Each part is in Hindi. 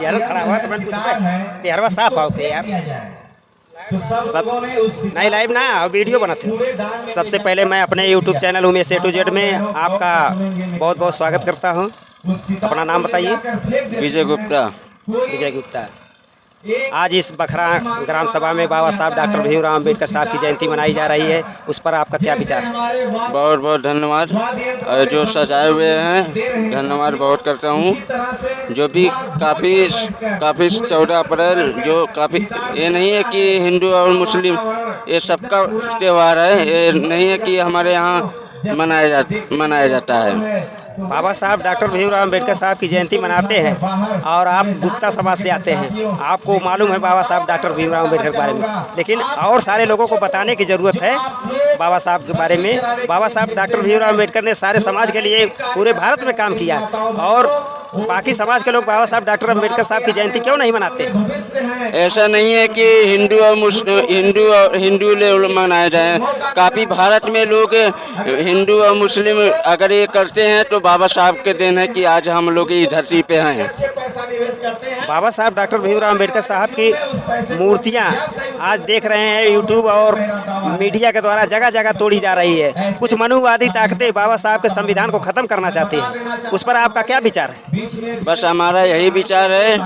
यार खड़ा हुआ तो मैं पूछ चेहरा साफ होते यार सब नहीं लाइव ना वीडियो बनाते हो। सबसे पहले मैं अपने YouTube channel Umesh A to Z में आपका बहुत बहुत स्वागत करता हूं। अपना नाम बताइए। विजय गुप्ता। विजय गुप्ता। आज इस बखरा ग्राम सभा में बाबा साहब डॉक्टर भीमराव अम्बेडकर साहब की जयंती मनाई जा रही है, उस पर आपका क्या विचार है? बहुत बहुत धन्यवाद। जो सजाए हुए हैं धन्यवाद बहुत करता हूँ। जो भी काफ़ी 14 अप्रैल जो काफ़ी ये नहीं है कि हिंदू और मुस्लिम ये सबका त्यौहार है। ये नहीं है कि हमारे यहाँ मनाया जाता है। बाबा साहब डॉक्टर भीमराव अम्बेडकर साहब की जयंती मनाते हैं और आप गुप्ता समाज से आते हैं, आपको मालूम है बाबा साहब डॉक्टर भीमराव अम्बेडकर के बारे में, लेकिन और सारे लोगों को बताने की ज़रूरत है बाबा साहब के बारे में। बाबा साहब डॉक्टर भीमराव अम्बेडकर ने सारे समाज के लिए पूरे भारत में काम किया और बाकी समाज के लोग बाबा साहब डॉक्टर अम्बेडकर साहब की जयंती क्यों नहीं मनाते? ऐसा नहीं है कि हिंदू लोग मनाए जाए। काफ़ी भारत में लोग हिंदू और मुस्लिम अगर ये करते हैं तो बाबा साहब के दिन है कि आज हम लोग इस धरती पे हैं। बाबा साहब डॉक्टर भीमराव अम्बेडकर साहब की मूर्तियां आज देख रहे हैं यूट्यूब और मीडिया के द्वारा जगह जगह तोड़ी जा रही है। कुछ मनुवादी ताकतें बाबा साहब के संविधान को ख़त्म करना चाहती हैं, उस पर आपका क्या विचार है? बस हमारा यही विचार है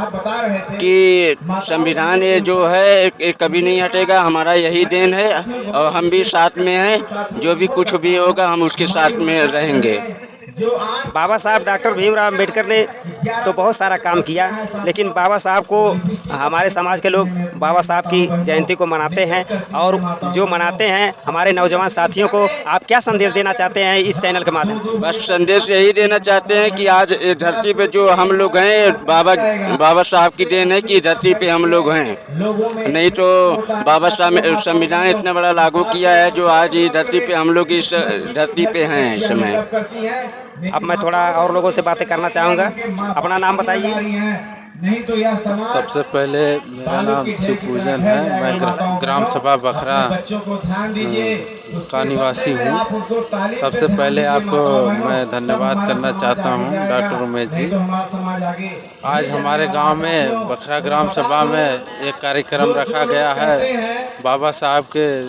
कि संविधान ये जो है ये कभी नहीं हटेगा। हमारा यही देन है और हम भी साथ में हैं। जो भी कुछ भी होगा हम उसके साथ में रहेंगे। बाबा साहब डॉक्टर भीमराव अम्बेडकर ने तो बहुत सारा काम किया, लेकिन बाबा साहब को हमारे समाज के लोग बाबा साहब की जयंती को मनाते हैं और जो मनाते हैं हमारे नौजवान साथियों को आप क्या संदेश देना चाहते हैं इस चैनल के माध्यम से? बस संदेश यही देना चाहते हैं कि आज इस धरती पे जो हम लोग हैं बाबा साहब की देन है कि धरती पे हम लोग हैं। नहीं तो बाबा साहब संविधान इतना बड़ा लागू किया है जो आज इस धरती पे हम लोग इस धरती पे हैं इस समय। अब मैं थोड़ा और लोगों से बातें करना चाहूँगा। अपना नाम बताइए। सबसे पहले मेरा नाम शिव पूजन है। मैं ग्राम सभा बखरा का निवासी हूँ। सबसे पहले आपको मैं धन्यवाद करना चाहता हूँ डॉक्टर उमेश जी। आज हमारे गांव में बखरा ग्राम सभा में एक कार्यक्रम रखा गया है। बाबा साहब के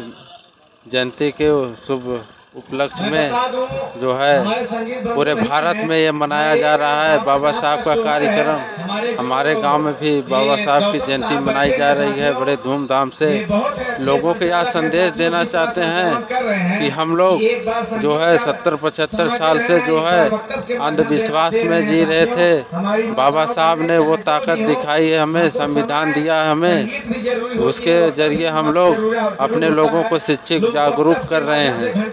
जयंती के शुभ उपलक्ष्य में जो है पूरे भारत में ये मनाया जा रहा है बाबा साहब का कार्यक्रम। हमारे गांव में भी बाबा साहब की जयंती मनाई जा रही है बड़े धूमधाम से। लोगों को यह संदेश देना चाहते हैं कि हम लोग जो है 70-75 साल से जो है अंधविश्वास में जी रहे थे। बाबा साहब ने वो ताकत दिखाई है, हमें संविधान दिया है हमें, उसके जरिए हम लोग अपने लोगों को शिक्षित जागरूक कर रहे हैं।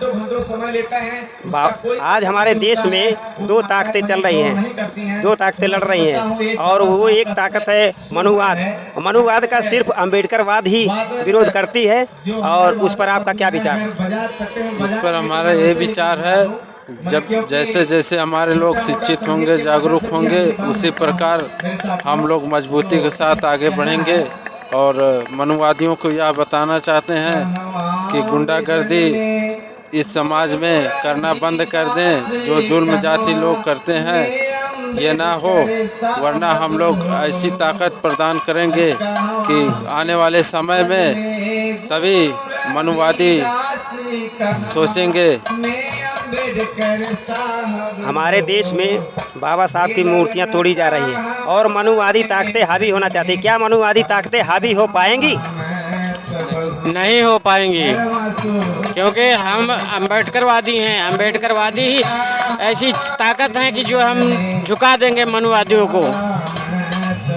आज हमारे देश में दो ताकतें चल रही हैं, दो ताकतें लड़ रही हैं और वो एक ताकत है मनुवाद। मनुवाद का सिर्फ अम्बेडकरवाद ही विरोध करती है और उस पर आपका क्या विचार है? उस पर हमारा ये विचार है जब जैसे जैसे हमारे लोग शिक्षित होंगे जागरूक होंगे उसी प्रकार हम लोग मजबूती के साथ आगे बढ़ेंगे। और मनुवादियों को यह बताना चाहते हैं कि गुंडागर्दी इस समाज में करना बंद कर दें। जो जुल्म जाति लोग करते हैं ये ना हो, वरना हम लोग ऐसी ताकत प्रदान करेंगे कि आने वाले समय में सभी मनुवादी सोचेंगे। हमारे देश में बाबा साहब की मूर्तियां तोड़ी जा रही हैं और मनुवादी ताकतें हावी होना चाहती हैं। क्या मनुवादी ताकतें हावी हो पाएंगी? नहीं हो पाएंगी, क्योंकि हम अम्बेडकरवादी हैं। अम्बेडकरवादी ही ऐसी ताकत है कि जो हम झुका देंगे मनुवादियों को।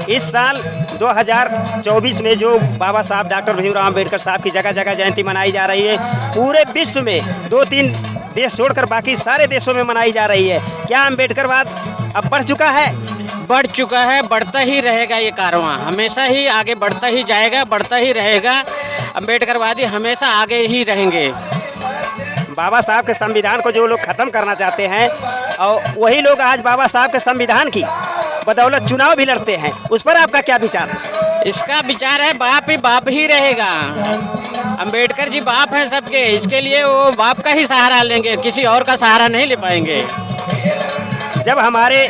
इस साल 2024 में जो बाबा साहब डॉक्टर भीमराव अम्बेडकर साहब की जगह जगह जयंती मनाई जा रही है, पूरे विश्व में 2-3 देश छोड़कर बाकी सारे देशों में मनाई जा रही है। क्या अम्बेडकरवाद अब बढ़ चुका है? बढ़ चुका है, बढ़ता ही रहेगा। ये कारवां हमेशा ही आगे बढ़ता ही जाएगा, बढ़ता ही रहेगा। अम्बेडकरवादी हमेशा आगे ही रहेंगे। बाबा साहब के संविधान को जो लोग ख़त्म करना चाहते हैं और वही लोग आज बाबा साहब के संविधान की बदौलत चुनाव भी लड़ते हैं, उस पर आपका क्या विचार है? इसका विचार है बाप ही रहेगा। अम्बेडकर जी बाप हैं सबके, इसके लिए वो बाप का ही सहारा लेंगे, किसी और का सहारा नहीं ले पाएंगे। जब हमारे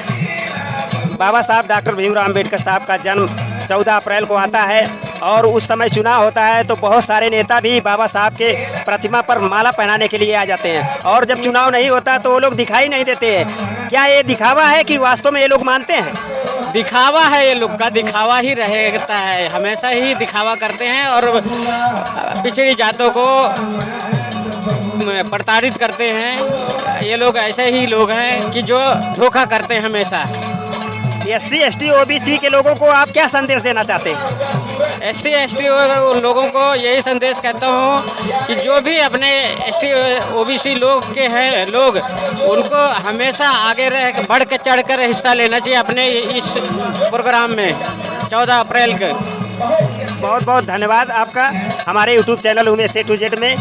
बाबा साहब डॉक्टर भीमराव अम्बेडकर साहब का जन्म 14 अप्रैल को आता है और उस समय चुनाव होता है तो बहुत सारे नेता भी बाबा साहब के प्रतिमा पर माला पहनाने के लिए आ जाते हैं और जब चुनाव नहीं होता तो वो लोग दिखाई नहीं देते हैं। क्या ये दिखावा है कि वास्तव में ये लोग मानते हैं? दिखावा है, ये लोग का दिखावा ही रहता है, हमेशा ही दिखावा करते हैं और पिछड़ी जातों को प्रताड़ित करते हैं। ये लोग ऐसे ही लोग हैं कि जो धोखा करते हैं हमेशा। SC ST OBC के लोगों को आप क्या संदेश देना चाहते हैं? SC ST लोगों को यही संदेश कहता हूँ कि जो भी अपने ST OBC लोग के हैं लोग, उनको हमेशा आगे रह बढ़ के चढ़ कर हिस्सा लेना चाहिए अपने इस प्रोग्राम में 14 अप्रैल के। बहुत बहुत धन्यवाद आपका हमारे YouTube channel Umesh A to Z में